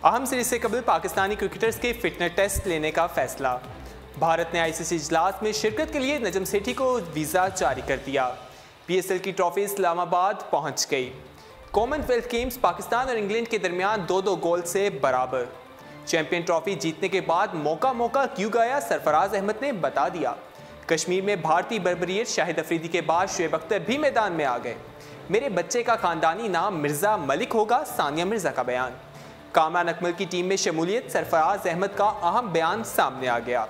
अहम सीरीज से कबल पाकिस्तानी क्रिकेटर्स के फिटनेस टेस्ट लेने का फैसला। भारत ने आईसीसी इजलास में शिरकत के लिए नजम सेठी को वीज़ा जारी कर दिया। PSL की ट्रॉफी इस्लामाबाद पहुंच गई। कॉमनवेल्थ गेम्स पाकिस्तान और इंग्लैंड के दरमियान 2-2 गोल से बराबर। चैंपियन ट्रॉफी जीतने के बाद मौका क्यों गाया, सरफराज अहमद ने बता दिया। कश्मीर में भारतीय बर्बरियत शाहिद अफरीदी के बाद शुएब अख्तर भी मैदान में आ गए। मेरे बच्चे का खानदानी नाम मिर्ज़ा मलिक होगा, सानिया मिर्ज़ा का बयान। कामरान अकमल की टीम में शमूलियत, सरफराज अहमद का अहम बयान सामने आ गया।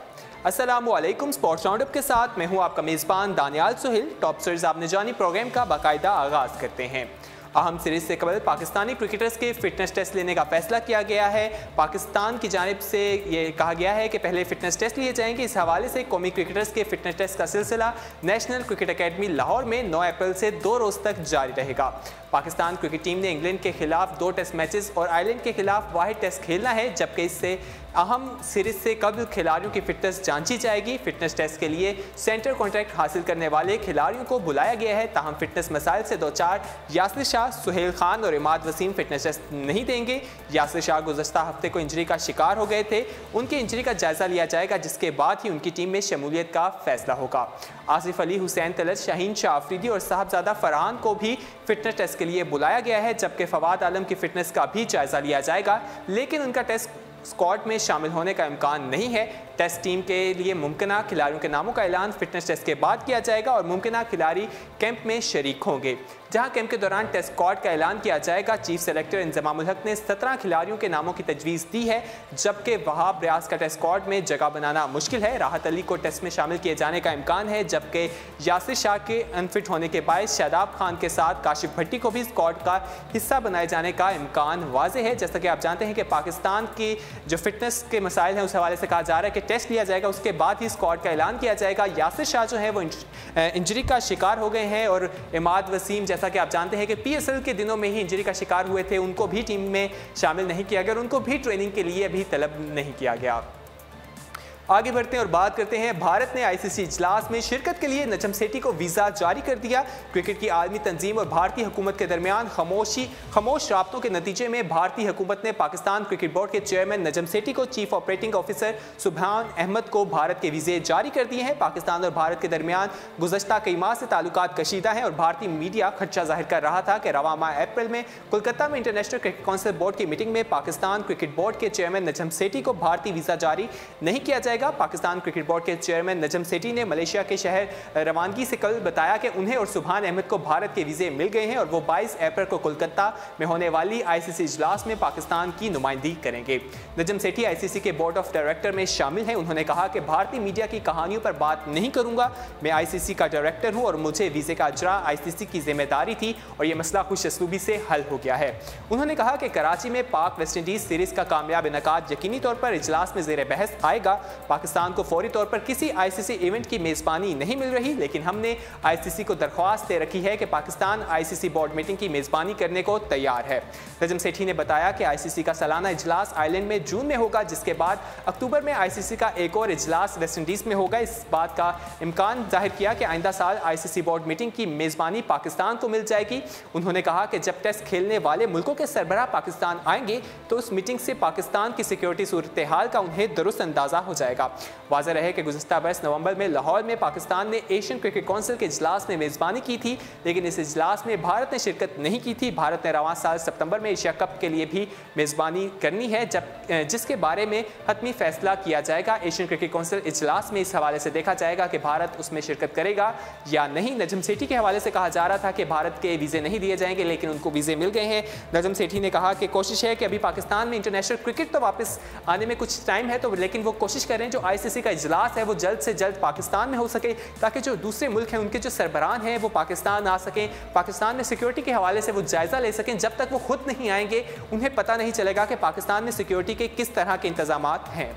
अस्सलाम वालेकुम, स्पोर्ट्स राउंडअप के साथ मैं हूं आपका मेज़बान दनियाल सहेल। टॉप स्टोरीज आपने जानी प्रोग्राम का बाकायदा आगाज़ करते हैं। अहम सीरीज से कबल पाकिस्तानी क्रिकेटर्स के फिटनेस टेस्ट लेने का फैसला किया गया है। पाकिस्तान की जानिब से ये कहा गया है कि पहले फिटनेस टेस्ट लिए जाएंगे। इस हवाले से कौमी क्रिकेटर्स के फिटनेस टेस्ट का सिलसिला नेशनल क्रिकेट अकेडमी लाहौर में 9 अप्रैल से 2 रोज़ तक जारी रहेगा। पाकिस्तान क्रिकेट टीम ने इंग्लैंड के खिलाफ 2 टेस्ट मैचेस और आयरलैंड के खिलाफ वाहिद टेस्ट खेलना है, जबकि इससे अहम सीरीज से कबल खिलाड़ियों की फिटनेस जांची जाएगी। फिटनेस टेस्ट के लिए सेंटर कॉन्ट्रैक्ट हासिल करने वाले खिलाड़ियों को बुलाया गया है। ताहम फिटनेस मसाइल से 2-4 यासिर शाह, सहेल खान और इमाद वसीम फिटनेस टेस्ट नहीं देंगे। यासिर शाह गुज़श्ता हफ्ते को इंजरी का शिकार हो गए थे। उनकी इंजरी का जायजा लिया जाएगा, जिसके बाद ही उनकी टीम में शमूलियत का फैसला होगा। आसिफ अली, हुसैन तलत, शाहीन शाह अफरीदी और साहबजादा फरहान को भी फिटनेस टेस्ट के लिए बुलाया गया है, जबकि फवाद आलम की फिटनेस का भी जायजा लिया जाएगा, लेकिन उनका टेस्ट स्क्वाड में शामिल होने का इम्कान नहीं है। टेस्ट टीम के लिए मुमकिना खिलाड़ियों के नामों का ऐलान फिटनेस टेस्ट के बाद किया जाएगा और मुमकिना खिलाड़ी कैंप में शरीक होंगे, जहां कैंप के दौरान टेस्ट स्क्वाड का ऐलान किया जाएगा। चीफ सेलेक्टर इंजमामुल हक ने 17 खिलाड़ियों के नामों की तजवीज़ दी है, जबकि वहाब रियाज का टेस्ट स्क्वाड में जगह बनाना मुश्किल है। राहत अली को टेस्ट में शामिल किए जाने का इम्कान है, जबकि यासिर शाह के अनफिट होने के बायस शादाब खान के साथ काशिफ भट्टी को भी स्क्वाड का हिस्सा बनाए जाने का इम्कान वाज़े है। जैसा कि आप जानते हैं कि पाकिस्तान की जो फिटनेस के मसाइल हैं उस हवाले से कहा जा रहा है कि टेस्ट लिया जाएगा, उसके बाद ही स्क्वाड का ऐलान किया जाएगा। यासिर शाह जो है वो इंजरी का शिकार हो गए हैं और इमाद वसीम, जैसा कि आप जानते हैं कि PSL के दिनों में ही इंजरी का शिकार हुए थे, उनको भी टीम में शामिल नहीं किया गया और उनको भी ट्रेनिंग के लिए अभी तलब नहीं किया गया। आगे बढ़ते हैं और बात करते हैं। भारत ने आईसीसी इजलास में शिरकत के लिए नजम सेठी को वीज़ा जारी कर दिया। क्रिकेट की आलमी तंजीम और भारतीय हुकूमत के दरमियान खामोश राब्तों के नतीजे में भारतीय हुकूमत ने पाकिस्तान क्रिकेट बोर्ड के चेयरमैन नजम सेठी को चीफ ऑपरेटिंग ऑफिसर सुभान अहमद को भारत के वीज़े जारी कर दिए हैं। पाकिस्तान और भारत के दरमियान गुज़श्ता कई माह से ताल्लुकात कशीदा हैं और भारतीय मीडिया खदशा जाहिर कर रहा था कि रवा माह अप्रैल में कोलकाता में इंटरनेशनल क्रिकेट काउंसिल बोर्ड की मीटिंग में पाकिस्तान क्रिकेट बोर्ड के चेयरमैन नजम सेठी को भारतीय वीज़ा जारी नहीं किया जाएगा। पाकिस्तान क्रिकेट बोर्ड के चेयरमैन नजम सेठी ने मलेशिया के शहर रवानगी से कल बताया कि उन्हें और सुभान अहमद को भारत के वीज़े मिल गए हैं और वो 22 अप्रैल को कोलकाता में होने वाली आईसीसी इजलास में पाकिस्तान की नुमाइंदगी करेंगे। नजम सेठी आईसीसी के बोर्ड ऑफ डायरेक्टर में शामिल हैं। उन्होंने कहा कि भारतीय मीडिया की कहानियों पर बात नहीं करूंगा, मैं आईसीसी का डायरेक्टर हूं और मुझे वीज़े का अजरा आईसीसी की जिम्मेदारी थी और यह मसला खुश असलूबी से हल हो गया है। उन्होंने कहा कि कराची में पाक वेस्ट इंडीज सीरीज़ का कामयाब इनकाद यकीनी तौर पर इजलास में ज़ेर बहस आएगा। पाकिस्तान को फौरी तौर पर किसी आईसीसी इवेंट की मेज़बानी नहीं मिल रही, लेकिन हमने आईसीसी को दरख्वास्त दे रखी है कि पाकिस्तान आईसीसी बोर्ड मीटिंग की मेज़बानी करने को तैयार है। नजम सेठी ने बताया कि आईसीसी का सालाना इजलास आयरलैंड में जून में होगा, जिसके बाद अक्टूबर में आईसीसी का एक और इजलास वेस्ट इंडीज़ में होगा। इस बात का इम्कान जाहिर किया कि आइंदा साल आईसीसी बोर्ड मीटिंग की मेज़बानी पाकिस्तान को मिल जाएगी। उन्होंने कहा कि जब टेस्ट खेलने वाले मुल्कों के सरबराह पाकिस्तान आएंगे तो उस मीटिंग से पाकिस्तान की सिक्योरिटी सूरत हाल का उन्हें दुरुस्त अंदाज़ा हो जाएगा। वाज़ेह रहे कि गुज़श्ता बरस नवंबर में लाहौर में पाकिस्तान ने एशियन क्रिकेट काउंसिल के इजलास में मेज़बानी की थी, लेकिन इस इजलास में भारत ने शिरकत नहीं की थी। भारत ने रवां साल सितंबर में एशिया कप के लिए भी मेज़बानी करनी है, जिसके बारे में हतमी फैसला किया जाएगा एशियन क्रिकेट काउंसिल इजलास में। इस हवाले से देखा जाएगा कि भारत उसमें शिरकत करेगा या नहीं। नजम सेठी के हवाले से कहा जा रहा था कि भारत के वीज़े नहीं दिए जाएंगे, लेकिन उनको वीज़े मिल गए हैं। नजम सेठी ने कहा कि कोशिश है कि अभी पाकिस्तान में इंटरनेशनल क्रिकेट तो वापस आने में कुछ टाइम है, तो लेकिन वो कोशिश करें जो आईसीसी का इजलास है वो जल्द से जल्द पाकिस्तान में हो सके, ताकि जो दूसरे मुल्क हैं उनके जो सरबराह हैं वो पाकिस्तान आ सकें, पाकिस्तान में सिक्योरिटी के हवाले से वो जायज़ा ले सकें। जब तक वो खुद नहीं आएंगे उन्हें पता नहीं चलेगा कि पाकिस्तान में सिक्योरिटी के किस तरह के इंतजामात हैं।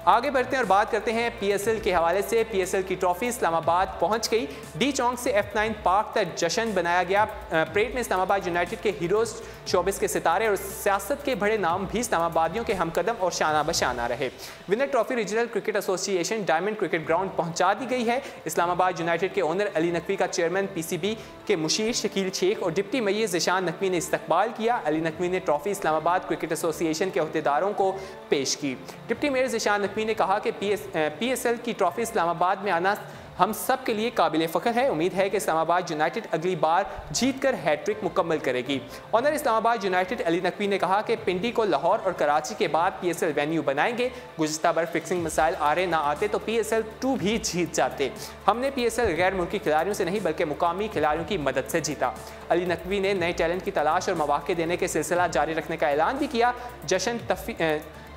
आगे बढ़ते हैं और बात करते हैं PSL के हवाले से। PSL की ट्रॉफी इस्लामाबाद पहुंच गई। डी चौक से F9 पार्क तक जश्न बनाया गया। परेड में इस्लामाबाद यूनाइटेड के हीरोज, शोबिस के सितारे और सियासत के बड़े नाम भी इस्लामाबादियों के हमकदम और शाना बशाना रहे। Winner trophy regional cricket association diamond cricket ground पहुंचा दी गई है। इस्लामाबाद यूनाइटेड के ओनर अली नकवी का चेयरमैन PCB के मुशीर शकील शेख और डिप्टी मेयर ज़िशान नकवी ने इस्तकबाल किया। अली नकवी ने ट्रॉफी इस्लामाबाद क्रिकेट एसोसिएशन के अहदेदारों को पेश की। डिप्टी मेयर ज़िशान नकवी ने कहा कि PSL की ट्रॉफी इस्लामाबाद में आना हम सब के लिए काबिल फ़ख्र है। उम्मीद है कि इस्लामाबाद यूनाइटेड अगली बार जीतकर हैट्रिक मुकम्मल करेगी। ऑनर इस्लामाबाद यूनाइटेड अली नकवी ने कहा कि पिंडी को लाहौर और कराची के बाद PSL वेन्यू बनाएंगे। गुज़िश्ता बार फिक्सिंग मसाइल ना आते तो PSL2 भी जीत जाते। हमने PSL गैर मुल्की खिलाड़ियों से नहीं बल्कि मुकामी खिलाड़ियों की मदद से जीता। अली नकवी ने नए टैलेंट की तलाश और मौके देने के सिलसिला जारी रखने का ऐलान भी किया।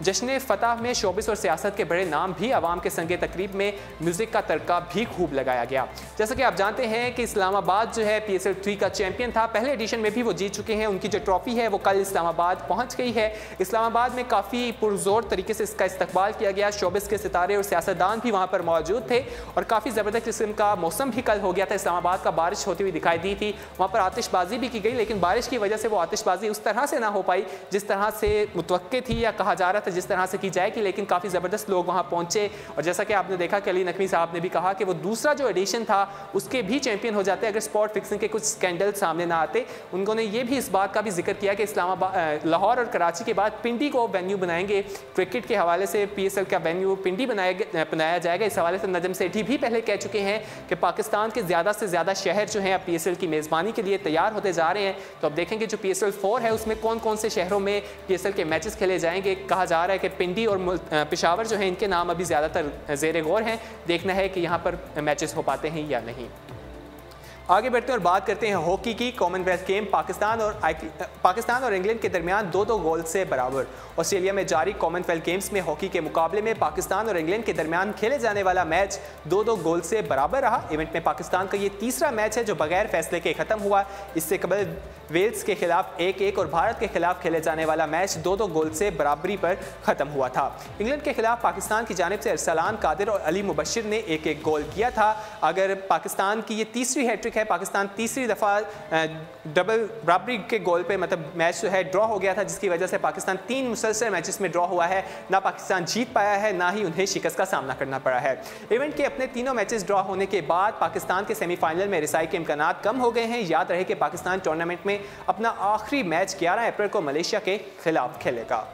जश्न फतह में शोबिस और सियासत के बड़े नाम भी आवाम के संगे तकरीब में म्यूज़िक का तड़का भी खूब लगाया गया। जैसा कि आप जानते हैं कि इस्लामाबाद जो है PSL3 का चैंपियन था। पहले एडिशन में भी वो जीत चुके हैं। उनकी जो ट्रॉफी है वो कल इस्लामाबाद पहुंच गई है। इस्लामाबाद में काफ़ी पुरजोर तरीके से इसका इस्तकबाल किया गया। शोबिस के सितारे और सियासतदान भी वहाँ पर मौजूद थे और काफ़ी ज़बरदस्त किस्म का मौसम भी कल हो गया था। इस्लामाबाद का बारिश होती हुई दिखाई दी थी। वहाँ पर आतिशबाजी भी की गई, लेकिन बारिश की वजह से वो आतिशबाजी उस तरह से ना हो पाई जिस तरह से मुतवक्के थी या कहा जा रहा था जिस तरह से की जाएगी। लेकिन काफ़ी ज़बरदस्त लोग वहाँ पहुँचे और जैसा कि आपने देखा कि अली नकवी साहब ने भी कहा कि वो दूसरा जो एडिशन था उसके भी चैंपियन हो जाते अगर स्पॉट फिक्सिंग के कुछ स्कैंडल सामने ना आते। उन्होंने ये भी इस बात का भी जिक्र किया कि इस्लामाबाद, लाहौर और कराची के बाद पिंडी को वेन्यू बनाएंगे। क्रिकेट के हवाले से PSL का वेन्यू पिंडी बनाया जाएगा। इस हवाले से नजम सेठी भी पहले कह चुके हैं कि पाकिस्तान के ज़्यादा से ज़्यादा शहर जो हैं अब PSL की मेज़बानी के लिए तैयार होते जा रहे हैं। तो अब देखेंगे जो PSL4 है उसमें कौन कौन से शहरों में PSL के मैचेस खेले जाएंगे। कहा जा रहा है कि पिंडी और पेशावर जो है इनके नाम अभी ज़्यादातर ज़ेर गौर हैं। देखना है कि यहाँ पर मैचेस हो पाते हैं या नहीं। आगे बढ़ते हैं और बात करते हैं हॉकी की। कॉमनवेल्थ गेम पाकिस्तान और इंग्लैंड के दरमियान 2-2 गोल से बराबर। ऑस्ट्रेलिया में जारी कॉमनवेल्थ गेम्स में हॉकी के मुकाबले में पाकिस्तान और इंग्लैंड के दरमियान खेले जाने वाला मैच 2-2 गोल से बराबर रहा। इवेंट में पाकिस्तान का ये तीसरा मैच है जो बगैर फैसले के ख़त्म हुआ। इससे कबल वेल्स के खिलाफ 1-1 और भारत के खिलाफ खेले जाने वाला मैच 2-2 गोल से बराबरी पर ख़त्म हुआ था। इंग्लैंड के खिलाफ पाकिस्तान की जानिब से अरसलान कादिर और अली मुबशिर ने 1-1 गोल किया था। अगर पाकिस्तान की ये तीसरी हैट्रिक है, पाकिस्तान तीसरी दफ़ा डबल बराबरी के गोल पे मतलब मैच जो है ड्रॉ हो गया था, जिसकी वजह से पाकिस्तान 3 मुसलसल मैचेस में ड्रॉ हुआ है। ना पाकिस्तान जीत पाया है, ना ही उन्हें शिकस्त का सामना करना पड़ा है। इवेंट के अपने तीनों मैचेस ड्रॉ होने के बाद पाकिस्तान के सेमीफाइनल में रिसाई के इम्कान कम हो गए हैं। याद रहे कि पाकिस्तान टूर्नामेंट में अपना आखिरी मैच 11 अप्रैल को मलेशिया के खिलाफ खेलेगा।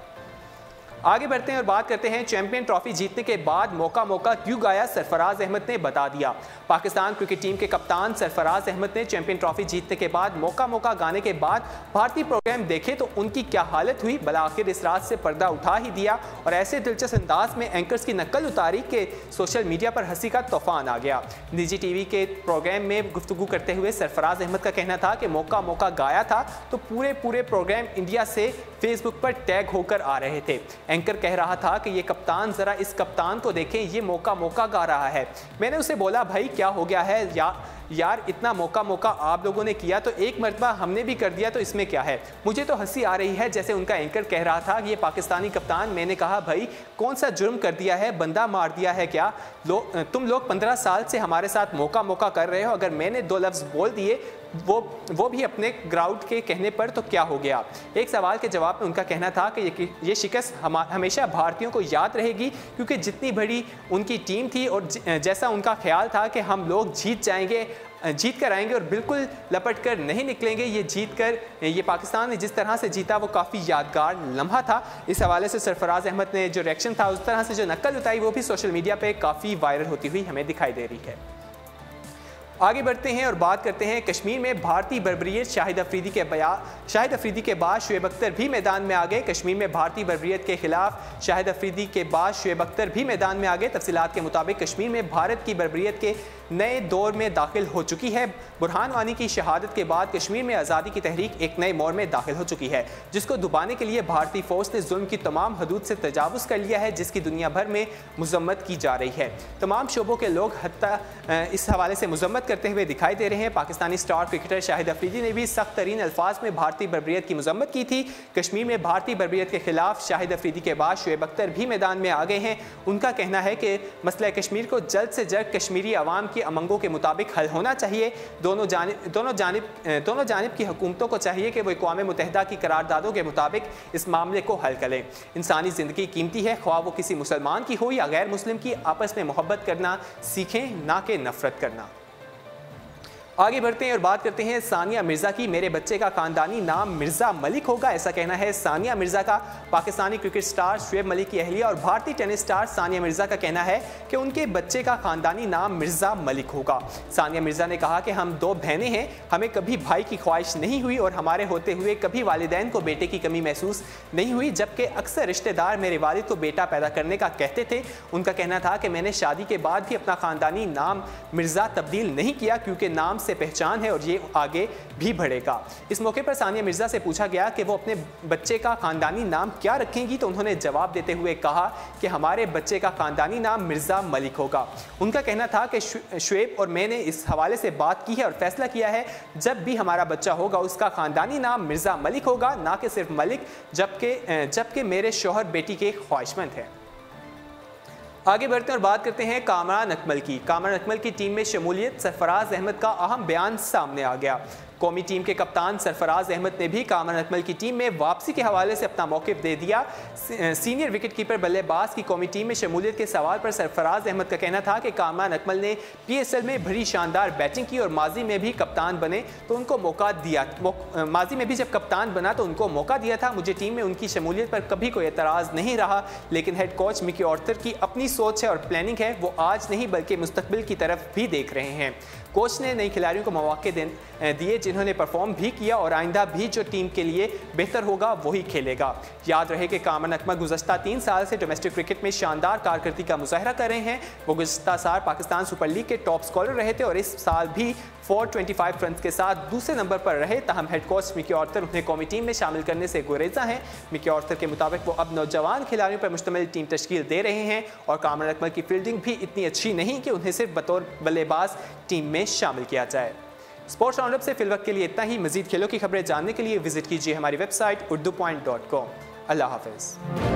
आगे बढ़ते हैं और बात करते हैं चैंपियन ट्रॉफी जीतने के बाद मौका क्यों गाया, सरफराज अहमद ने बता दिया। पाकिस्तान क्रिकेट टीम के कप्तान सरफराज अहमद ने चैंपियन ट्रॉफी जीतने के बाद मौका गाने के बाद भारतीय प्रोग्राम देखे तो उनकी क्या हालत हुई। भला आखिर इस रात से पर्दा उठा ही दिया और ऐसे दिलचस्प अंदाज में एंकर्स की नकल उतारी कि सोशल मीडिया पर हंसी का तूफान आ गया। निजी टीवी के प्रोग्राम में गुफ्तगू करते हुए सरफराज अहमद का कहना था कि मौका गाया था तो पूरे प्रोग्राम इंडिया से फेसबुक पर टैग होकर आ रहे थे। एंकर कह रहा था कि ये कप्तान, ज़रा इस कप्तान को देखें, ये मौका गा रहा है। मैंने उसे बोला भाई क्या हो गया है यार इतना मौका आप लोगों ने किया तो एक मरतबा हमने भी कर दिया तो इसमें क्या है। मुझे तो हंसी आ रही है जैसे उनका एंकर कह रहा था ये पाकिस्तानी कप्तान। मैंने कहा भाई कौन सा जुर्म कर दिया है, बंदा मार दिया है क्या? तुम लोग 15 साल से हमारे साथ मौका कर रहे हो। अगर मैंने 2 लफ्ज़ बोल दिए वो भी अपने ग्राउंड के कहने पर तो क्या हो गया। एक सवाल के जवाब में उनका कहना था कि ये शिकस्त हमेशा भारतीयों को याद रहेगी क्योंकि जितनी बड़ी उनकी टीम थी और जैसा उनका ख्याल था कि हम लोग जीत कर आएंगे और बिल्कुल लपट कर नहीं निकलेंगे। ये पाकिस्तान ने जिस तरह से जीता वो काफ़ी यादगार लम्हा था। इस हवाले से सरफराज अहमद ने जो रिएक्शन था उस तरह से जो नकल उतारी वो भी सोशल मीडिया पे काफ़ी वायरल होती हुई हमें दिखाई दे रही है। आगे बढ़ते हैं और बात करते हैं कश्मीर में भारतीय बर्बरियत शाहिद अफरीदी के बाद शुएब अख्तर भी मैदान में आ गए। कश्मीर में भारतीय बर्बरियत के खिलाफ शाहिद अफरीदी के बाद शुएब अख्तर भी मैदान में आ गए। तफसीलात के मुताबिक कश्मीर में भारत की बर्बरियत के नए दौर में दाखिल हो चुकी है। बुरहान वानी की शहादत के बाद कश्मीर में आज़ादी की तहरीक एक नए मोड़ में दाखिल हो चुकी है, जिसको दबाने के लिए भारतीय फौज ने जुल्म की तमाम हदूद से तजावुज़ कर लिया है, जिसकी दुनिया भर में मजम्मत की जा रही है। तमाम शोबों के लोग हत्ता इस हवाले से मजम्मत करते हुए दिखाई दे रहे हैं। पाकिस्तानी स्टार क्रिकेटर शाहिद अफरीदी ने भी सख्त तरीन अल्फाज में भारतीय बर्बरियत की मजम्मत की थी। कश्मीर में भारतीय बर्बरियत के खिलाफ शाहिद अफरीदी के बाद शुएब अख्तर भी मैदान में आ गए हैं। उनका कहना है कि मसला कश्मीर को जल्द से जल्द कश्मीरी अवाम की अमंगों के मुताबिक हल होना चाहिए। दोनों जानिब की हुकूमतों को चाहिए कि वो अक़वाम मुत्तहिदा की करारदादों के मुताबिक इस मामले को हल करें। इंसानी ज़िंदगी कीमती है, ख्वाह वो किसी मुसलमान की हो या गैर मुस्लिम की, आपस में मोहब्बत करना सीखें, ना कि नफरत करना। आगे बढ़ते हैं और बात करते हैं सानिया मिर्ज़ा की। मेरे बच्चे का खानदानी नाम मिर्ज़ा मलिक होगा, ऐसा कहना है सानिया मिर्ज़ा का। पाकिस्तानी क्रिकेट स्टार शुएब मलिक की अहलिया और भारतीय टेनिस स्टार सानिया मिर्ज़ा का कहना है कि उनके बच्चे का खानदानी नाम मिर्ज़ा मलिक होगा। सानिया मिर्ज़ा ने कहा कि हम 2 बहनें हैं, हमें कभी भाई की ख्वाहिश नहीं हुई और हमारे होते हुए कभी वालिदैन को बेटे की कमी महसूस नहीं हुई, जबकि अक्सर रिश्तेदार मेरे वालिद को बेटा पैदा करने का कहते थे। उनका कहना था कि मैंने शादी के बाद भी अपना खानदानी नाम मिर्ज़ा तब्दील नहीं किया, क्योंकि नाम से पहचान है और ये आगे भी बढ़ेगा। इस मौके पर सानिया मिर्ज़ा से पूछा गया कि वो अपने बच्चे का खानदानी नाम क्या रखेंगी, तो उन्होंने जवाब देते हुए कहा कि हमारे बच्चे का खानदानी नाम मिर्ज़ा मलिक होगा। उनका कहना था कि शुएब और मैंने इस हवाले से बात की है और फैसला किया है, जब भी हमारा बच्चा होगा उसका खानदानी नाम मिर्ज़ा मलिक होगा, ना कि सिर्फ मलिक, जबकि मेरे शौहर बेटी के ख्वाहिशमंद हैं। आगे बढ़ते हैं और बात करते हैं कामरान अकमल की। कामरान अकमल की टीम में शमूलियत, सरफराज अहमद का अहम बयान सामने आ गया। कौमी टीम के कप्तान सरफराज अहमद ने भी कामरान अकमल की टीम में वापसी के हवाले से अपना मौक़िफ़ दे दिया। सीनियर विकेट कीपर बल्लेबाज की कौमी टीम में शमूलियत के सवाल पर सरफराज अहमद का कहना था कि कामरान अकमल ने PSL में बड़ी शानदार बैटिंग की और माजी में भी कप्तान बने तो उनको मौका दिया। माजी में भी जब कप्तान बना तो उनको मौका दिया था। मुझे टीम में उनकी शमूलियत पर कभी कोई एतराज़ नहीं रहा, लेकिन हेड कोच मिकी ऑर्थर की अपनी सोच है और प्लानिंग है, वो आज नहीं बल्कि मुस्तकबिल की तरफ भी देख रहे हैं। कोच ने नए खिलाड़ियों को मौके दिए जिन्होंने परफॉर्म भी किया और आइंदा भी जो टीम के लिए बेहतर होगा वही खेलेगा। याद रहे कि कामरान अकमल गुज़श्ता 3 साल से डोमेस्टिक क्रिकेट में शानदार कारकर्दगी का मुज़ाहरा कर रहे हैं। वो गुज़श्ता साल पाकिस्तान सुपर लीग के टॉप स्कॉलर रहे थे और इस साल भी 425 रन के साथ दूसरे नंबर पर रहे। ताहम हेड कोच मिकी ऑर्थर उन्हें कौमी टीम में शामिल करने से गुरेज़ा हैं। मिकी ऑर्थर के मुताबिक वो अब नौजवान खिलाड़ियों पर मुश्तमिल टीम तश्कील दे रहे हैं और कामरान अकमल की फील्डिंग भी इतनी अच्छी नहीं कि उन्हें सिर्फ बतौर बल्लेबाज टीम में शामिल किया जाए। स्पोर्ट्स राउंडअप से फिलवक्त के लिए इतना ही। मजीद खेलों की खबरें जानने के लिए विजिट कीजिए हमारी वेबसाइट UrduPoint.com। अल्लाह हाफ़िज़।